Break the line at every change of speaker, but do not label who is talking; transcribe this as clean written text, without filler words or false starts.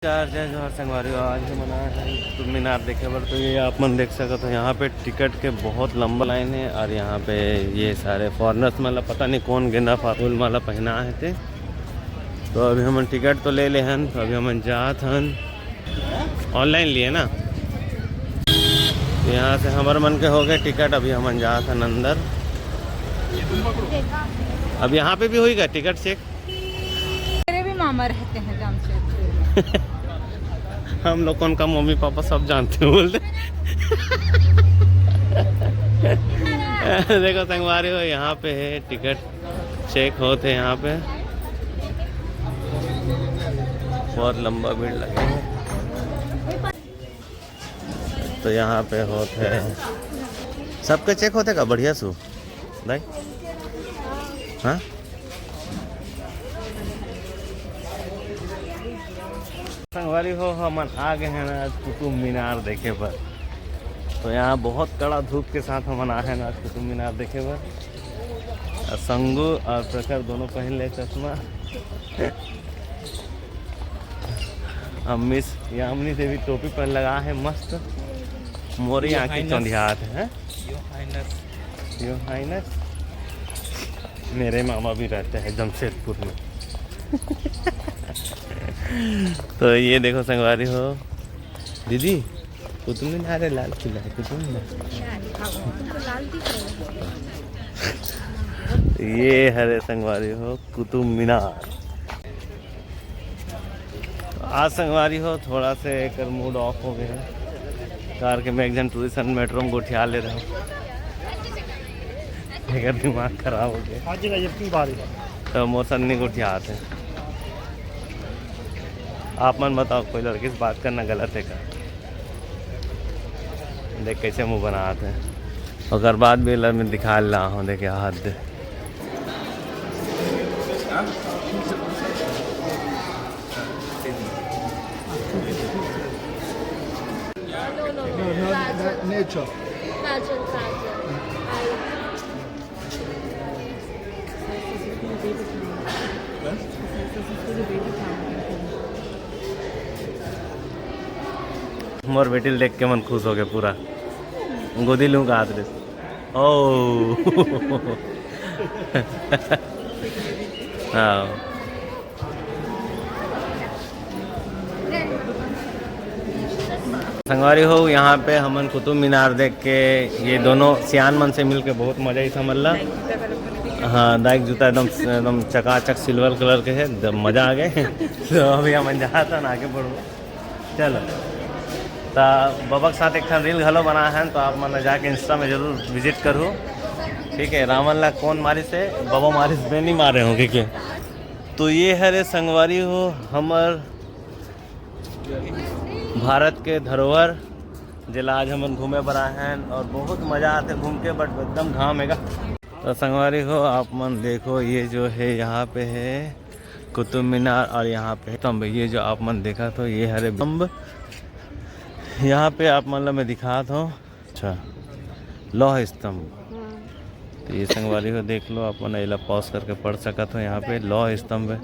जय जोहर संगवारी आज हम कुतुब मीनार देखे बर। तो ये आप मन देख सकते हो, यहाँ पे टिकट के बहुत लंबा लाइन है और यहाँ पे ये सारे फॉरनर्स मतलब पता नहीं कौन गेंदा फूल माला पहना है थे। तो अभी हम टिकट तो ले ले हन, तो अभी हम जात हन, ऑनलाइन लिए ना। तो यहाँ से हमारे मन के हो गए टिकट, अभी हम जात हन अंदर। अब यहाँ पे भी होगा टिकट चेक।
मेरे भी मामा रहते हैं जामशेदपुर।
हम लोग कौन का मम्मी पापा सब जानते हैं बोलते। देखो संगवारी हो, यहाँ पे है टिकट चेक होते हैं यहाँ पे। बहुत लंबा भीड़ लगे है, तो यहाँ पे होते हैं सबके चेक होते का बढ़िया सु भाई। हाँ संगवारी हो, हम आ गए हैं आज कुतुब मीनार देखे पर। तो यहाँ बहुत कड़ा धूप के साथ हम आए हैं आज कुतुब मीनार देखे पर। संगू और प्रखर दोनों पहन ले चश्मा। मिस यामिनी से भी टोपी पहन लगा है मस्त, मोरी आँखें चौंधियात है। यो हाइनस मेरे मामा भी रहते हैं जमशेदपुर में। तो ये देखो संगवारी हो दीदी, कुतुब मीनार है, लाल किला है कुतुब मीनार। ये हरे संगवारी हो कुतुब मीनार। आज संगवारी हो थोड़ा से एक मूड ऑफ हो गया है, कार के मैं एक जन टूरिस्ट मेट्रो में गोठिया ले रहा हूँ। एक दिमाग खराब हो गया तो मौसम नहीं गोठिया आते। आप मन बताओ, कोई लड़की से बात करना गलत है क्या? देख कैसे मुंह बनाते हैं, और बाद भी लड़ में दिखा ला हूँ देखे हाथ। मोर बेटी देख के मन खुश हो गया पूरा, गोदी लूँगा आदरे। ओ हाँ संगवारी हो, यहाँ पे हमन कुतुब मीनार देख के ये दोनों सियान मन से मिल के बहुत मजा ही समझला। हाँ दाइक जूता एकदम एकदम चकाचक सिल्वर कलर के है, जब मज़ा आ गए। तो अभी हम जाता ना आगे बढ़ो चलो। तो बाबा के साथ एक रील घलो बना है, तो आप मन जाके इंस्टा में जरूर विजिट करो। ठीक है, रावण ला कौन मारी से बाबा मारी से नहीं मारे होंगे क्या। तो ये हरे संगवारी हो हमर भारत के धरोहर जिला आज हम घूमे पर आए हैं, और बहुत मज़ा आते घूम के, बट एकदम घाम हैगा। तो संगवारी हो आप मन देखो, ये जो है यहाँ पे है कुतुब मीनार, और यहाँ पे स्तंभ। ये जो आप मन देखा तो ये हरे स्तंभ, यहाँ पे आप मतलब मैं दिखा था। अच्छा लौह स्तंभ। तो ये संगवारी को देख लो, आप मन इला पॉज करके पढ़ सकते हो। यहाँ पे लौह स्तंभ है।